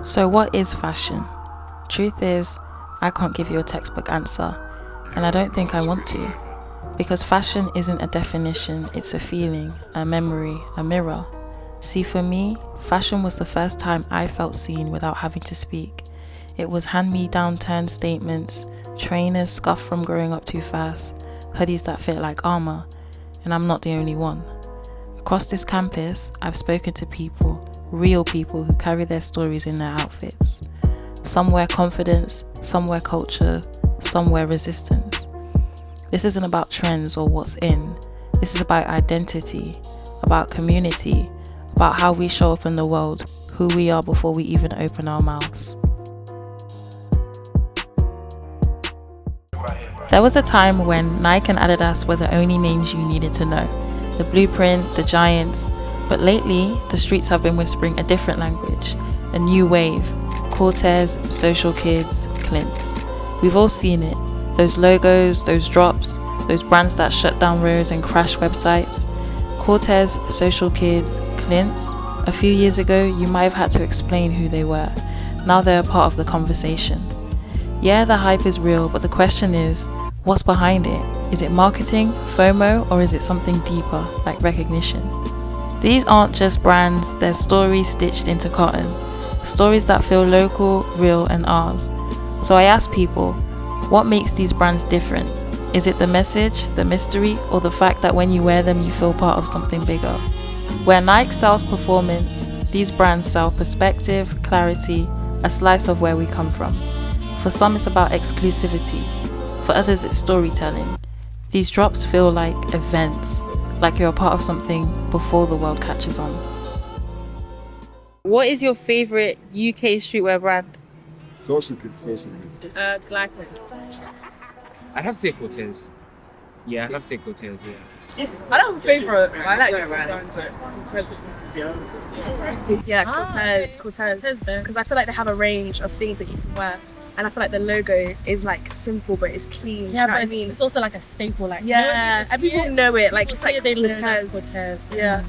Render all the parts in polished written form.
So what is fashion? Truth is, I can't give you a textbook answer, and I don't think I want to. Because fashion isn't a definition, it's a feeling, a memory, a mirror. See, for me, fashion was the first time I felt seen without having to speak. It was hand-me-down turn statements, trainers scuffed from growing up too fast, hoodies that fit like armor, and I'm not the only one. Across this campus, I've spoken to people, real people who carry their stories in their outfits. Some wear confidence, some wear culture, some wear resistance. This isn't about trends or what's in. This is about identity, about community, about how we show up in the world, who we are before we even open our mouths. There was a time when Nike and Adidas were the only names you needed to know. The blueprint, the giants. But lately, the streets have been whispering a different language, a new wave. Cortiez, Social Kidz, Clints. We've all seen it. Those logos, those drops, those brands that shut down roads and crash websites. Cortiez, Social Kidz, Clints. A few years ago, you might have had to explain who they were. Now they're a part of the conversation. Yeah, the hype is real, but the question is, what's behind it? Is it marketing, FOMO, or is it something deeper, like recognition? These aren't just brands, they're stories stitched into cotton. Stories that feel local, real, and ours. So I ask people, what makes these brands different? Is it the message, the mystery, or the fact that when you wear them you feel part of something bigger? Where Nike sells performance, these brands sell perspective, clarity, a slice of where we come from. For some it's about exclusivity, for others it's storytelling. These drops feel like events, like you're a part of something before the world catches on. What is your favourite UK streetwear brand? Social Kidz. Glycol. I'd have to say Cortiez. Yeah, I'd have to say Cortiez, yeah. I don't have a favourite. I like Cortez. Yeah, Cortez. Because I feel like they have a range of things that you can wear. And I feel like the logo is like simple, but it's clean. Yeah, you know but what I mean? it's also like a staple. Like Yeah, and people know it. Like it's like they learn Cortez. Cortez. Yeah.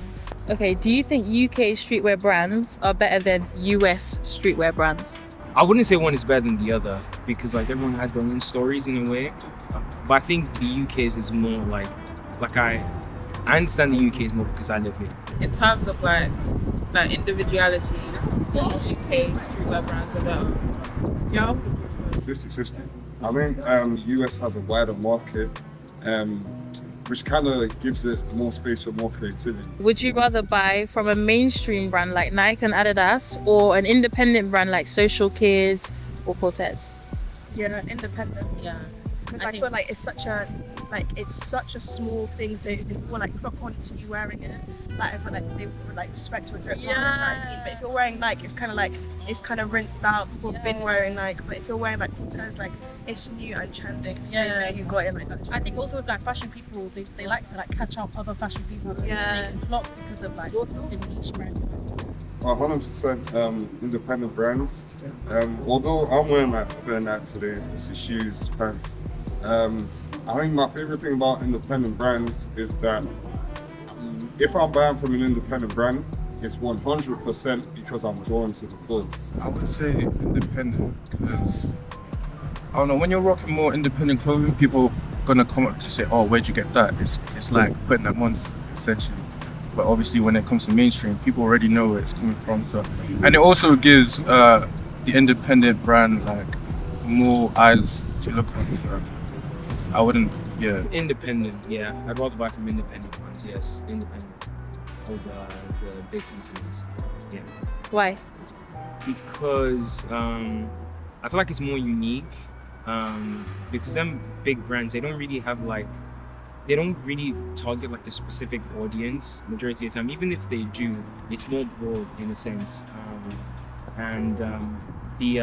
Okay, do you think UK streetwear brands are better than US streetwear brands? I wouldn't say one is better than the other because like everyone has their own stories in a way. But I think the UK's is more like I understand the UK is more because I live here. In terms of like individuality, the UK streetwear brands are better. Yeah. 50-50. I think US has a wider market, which kind of gives it more space for more creativity. Would you rather buy from a mainstream brand like Nike and Adidas or an independent brand like Social Kidz or Cortez? Yeah, independent. Yeah. Because I feel like it's such a small thing, so if people like clock on to you wearing it, like I feel like they would like respect your drip. Yeah. You know what I mean? But if you're wearing Nike, it's kind of rinsed out. People have been wearing Nike, but if you're wearing like Cortez, like it's new and trending. So Yeah. you got it like that. I think also with like fashion people, they like to like catch up other fashion people. Yeah. They clock because of like the niche brand. 100% independent brands. Although I'm wearing like a bare Nike today, it's shoes, pants. I think my favorite thing about independent brands is that if I'm buying from an independent brand, it's 100% because I'm drawn to the clothes. I would say independent because I don't know, when you're rocking more independent clothing, people gonna come up to say, "Oh, where'd you get that?" It's like putting them on essentially. But obviously, when it comes to mainstream, people already know where it's coming from. So, and it also gives the independent brand like more eyes to look on. So I wouldn't, yeah. Independent, yeah. I'd rather buy from independent ones, yes. Independent over the big companies. Yeah. Why? Because I feel like it's more unique. Because them big brands, they don't really target like a specific audience majority of the time. Even if they do, it's more broad in a sense. The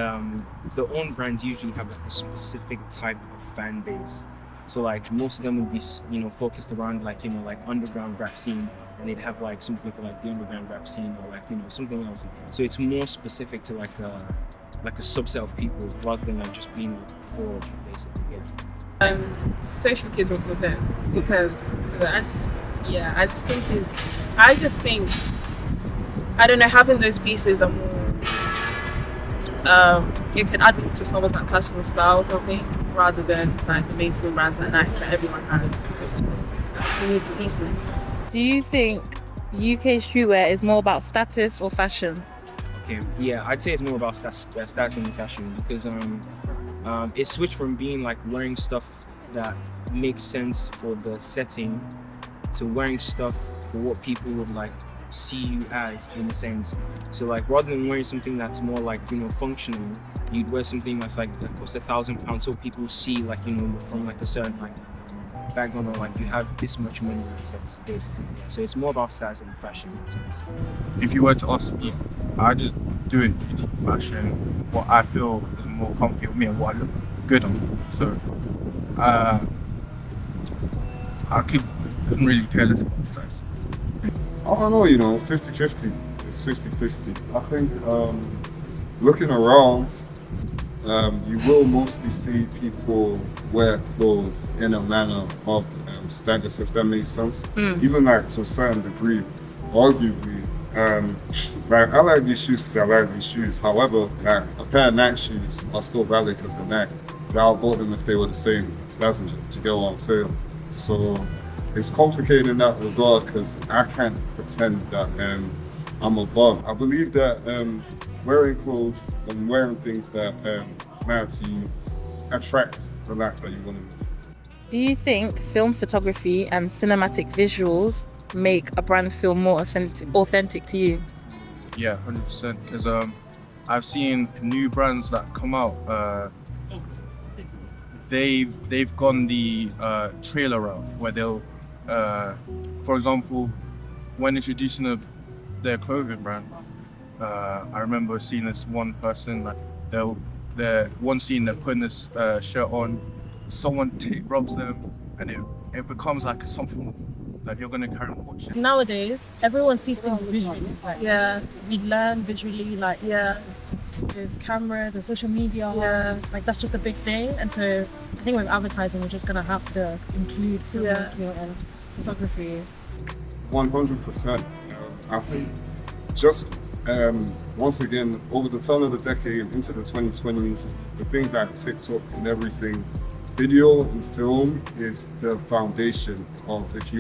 own brands usually have like a specific type of fan base. So like most of them would be, focused around like underground rap scene, and they'd have like something for like the underground rap scene or like something else. So it's more specific to like a subset of people rather than like just being broad basically. Yeah. Social Kidz or Cortez. I don't know, having those pieces are more it can add to someone's like personal style or something, rather than like the mainstream brands like Nike that everyone has. Just you need the pieces. Do you think UK streetwear is more about status or fashion? Okay, yeah, I'd say it's more about stats than fashion, because it switched from being like wearing stuff that makes sense for the setting to wearing stuff for what people would like see you as, in a sense. So like, rather than wearing something that's more like, you know, functional, you'd wear something that's like that costs £1,000, so people see like, you know, from like a certain like background, or like you have this much money, in a sense, basically. So it's more about style than fashion, in a sense. If you were to ask me, I just do it due to fashion, what I feel is more comfy with me and what I look good on. So I couldn't really care less about styles. I don't know, you know, 50-50. It's 50-50. I think looking around, you will mostly see people wear clothes in a manner of status, if that makes sense. Even like to a certain degree, arguably. Like, I like these shoes because I like these shoes. However, like a pair of Nike shoes are still valid because they're Nike. But I'll bought them if they were the same Slazenger. Do you get what I'm saying? So it's complicated in that regard because I can't pretend that I'm above. I believe that wearing clothes and wearing things that matter to you attract the life that you want to live. Do you think film photography and cinematic visuals make a brand feel more authentic to you? Yeah, 100%. Because I've seen new brands that come out. They've gone the trailer route where they'll, for example, when introducing their clothing brand, I remember seeing this one person like they're one scene they're putting this shirt on, someone rubs them, and it becomes like something that you're gonna carry on watching. Nowadays, everyone sees things visually. Like, we learn visually, like with cameras and social media. Like that's just a big thing. And so I think with advertising, we're just gonna have to include filmmaking and photography. 100%. I think just once again, over the turn of the decade into the 2020s, with things like TikTok and everything, video and film is the foundation of if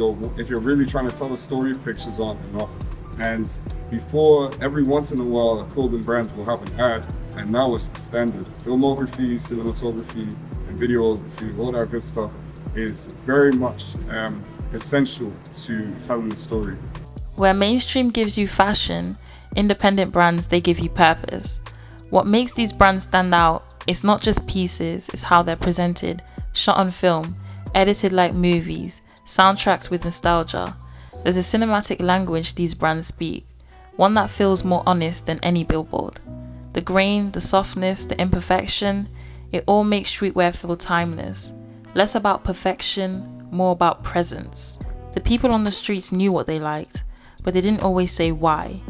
you're really trying to tell a story, pictures aren't enough. And before, every once in a while, a clothing brand will have an ad, and now it's the standard. Filmography, cinematography, and videography, all that good stuff is very much essential to telling the story. Where mainstream gives you fashion, independent brands, they give you purpose. What makes these brands stand out is not just pieces, it's how they're presented, shot on film, edited like movies, soundtracks with nostalgia. There's a cinematic language these brands speak, one that feels more honest than any billboard. The grain, the softness, the imperfection, it all makes streetwear feel timeless. Less about perfection, more about presence. The people on the streets knew what they liked, but they didn't always say why.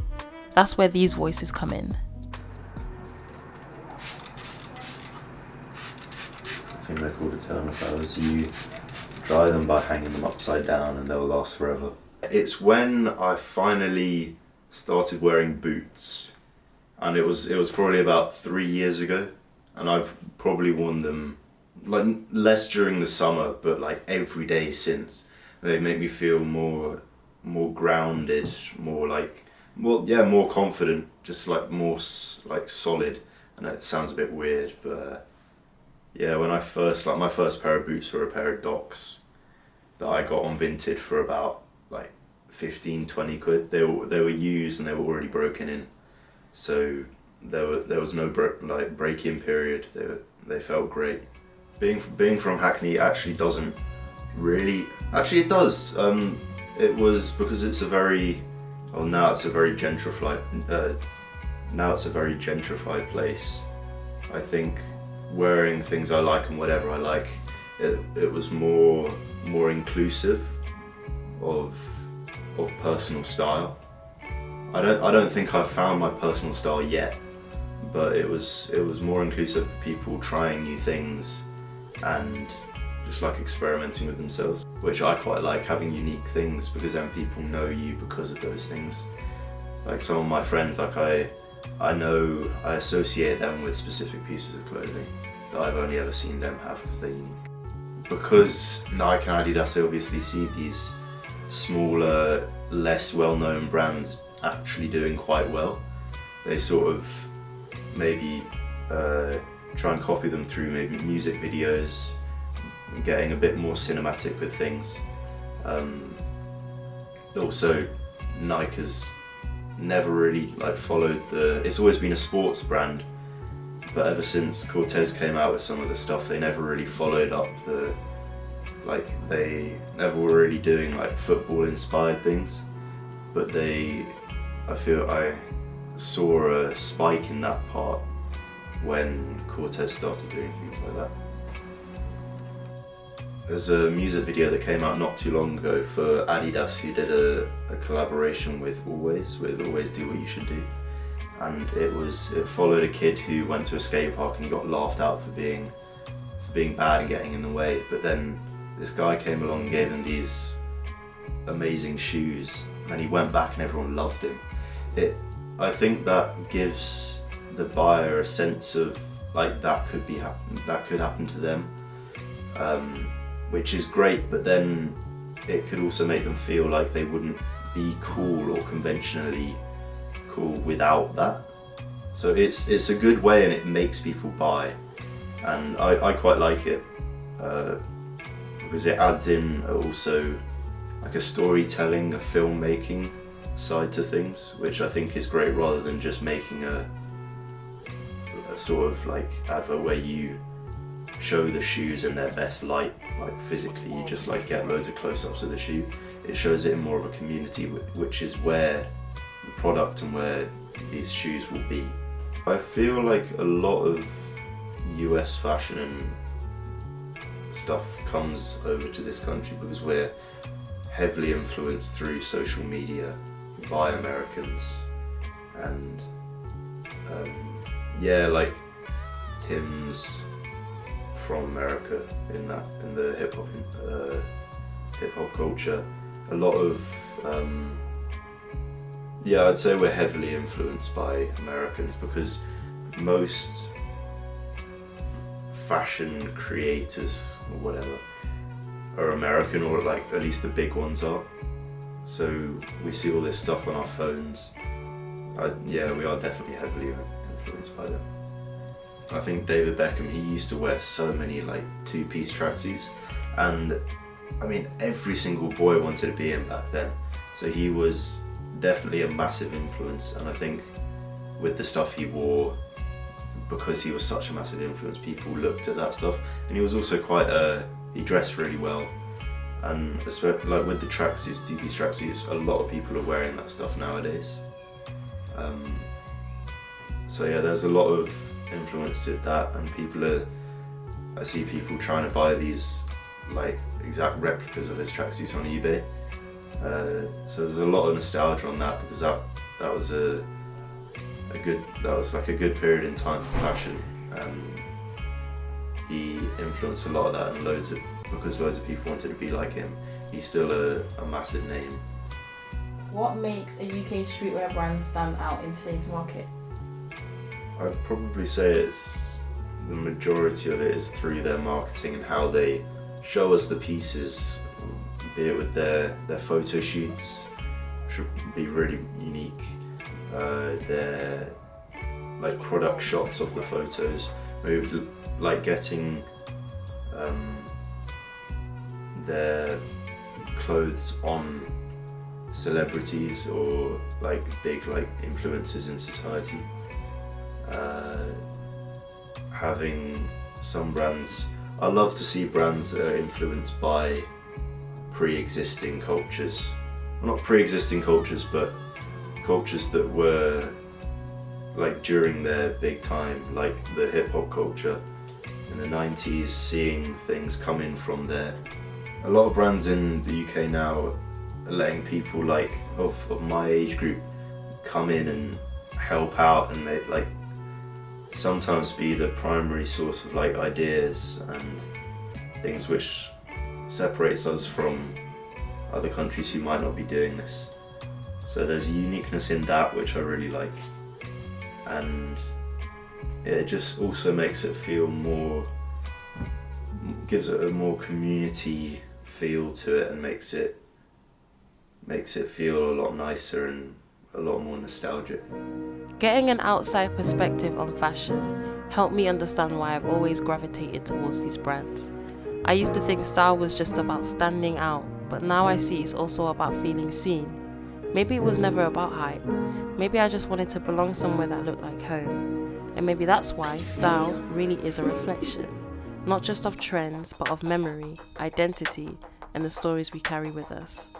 That's where these voices come in. I think they're called eternal flowers. You dry them by hanging them upside down and they'll last forever. It's when I finally started wearing boots, and it was probably about 3 years ago, and I've probably worn them like less during the summer, but like every day since. They make me feel more grounded, more confident, just like more like solid. And it sounds a bit weird, but yeah, when I first, like my first pair of boots were a pair of Docs that I got on Vinted for about like 15-20 quid. They were used and they were already broken in, so there was no break-in period. They felt great. Being from Hackney actually doesn't really, actually it does. It was because it's a very, now it's a very gentrified place. I think wearing things I like and whatever I like, it was more inclusive of personal style. I don't think I've found my personal style yet, but it was more inclusive of people trying new things and just like experimenting with themselves, which I quite like, having unique things, because then people know you because of those things. Like some of my friends, like I I know I associate them with specific pieces of clothing that I've only ever seen them have because they're unique. Because Nike and Adidas, I obviously see these smaller, less well-known brands actually doing quite well. They sort of maybe try and copy them through maybe music videos, getting a bit more cinematic with things. Also, Nike has never really followed it's always been a sports brand, but ever since Cortiez came out with some of the stuff, they never really followed up they never were really doing football inspired things, but I feel I saw a spike in that part when Cortiez started doing things like that. There's a music video that came out not too long ago for Adidas, who did a collaboration with Always Do What You Should Do, and it followed a kid who went to a skate park and he got laughed out for being bad and getting in the way, but then this guy came along and gave him these amazing shoes, and he went back and everyone loved him. I think that gives the buyer a sense of that could happen to them, which is great, but then it could also make them feel like they wouldn't be cool or conventionally cool without that. So it's a good way, and it makes people buy, and I quite like it because it adds in also a storytelling, a filmmaking side to things, which I think is great, rather than just making a sort of advert where you show the shoes in their best light, physically. You just get loads of close-ups of the shoe. It shows it in more of a community, which is where the product and where these shoes will be. I feel like a lot of US fashion and stuff comes over to this country because we're heavily influenced through social media by Americans, and Tim's from America in the hip hop culture. A lot of I'd say we're heavily influenced by Americans because most fashion creators or whatever are American, or at least the big ones are. So we see all this stuff on our phones. We are definitely heavily influenced by them. I think David Beckham, he used to wear so many two-piece tracksuits, and I mean every single boy wanted to be him back then. So he was definitely a massive influence, and I think with the stuff he wore, because he was such a massive influence, people looked at that stuff. And he was also he dressed really well, and especially with the tracksuits, two-piece tracksuits, a lot of people are wearing that stuff nowadays. There's a lot of influence to that, and I see people trying to buy these exact replicas of his tracksuits on eBay. So there's a lot of nostalgia on that, because that was a good period in time for fashion, and he influenced a lot of that, and because loads of people wanted to be like him. He's still a massive name. What makes a UK streetwear brand stand out in today's market? I'd probably say the majority of it is through their marketing and how they show us the pieces, be it with their photo shoots, which would be really unique, their product shots of the photos, maybe getting their clothes on celebrities or big influencers in society. Having some brands, I love to see brands that are influenced by pre-existing cultures. Well, not pre-existing cultures, but cultures that were during their big time, the hip hop culture in the 90s, seeing things come in from there. A lot of brands in the UK now are letting people of my age group come in and help out, and they sometimes be the primary source of ideas and things, which separates us from other countries who might not be doing this. So there's a uniqueness in that which I really like. and it just also makes it feel more, gives it a more community feel to it, and makes it feel a lot nicer and a lot more nostalgic. Getting an outside perspective on fashion helped me understand why I've always gravitated towards these brands. I used to think style was just about standing out, but now I see it's also about feeling seen. Maybe it was never about hype. Maybe I just wanted to belong somewhere that looked like home. And maybe that's why style really is a reflection, not just of trends, but of memory, identity, and the stories we carry with us.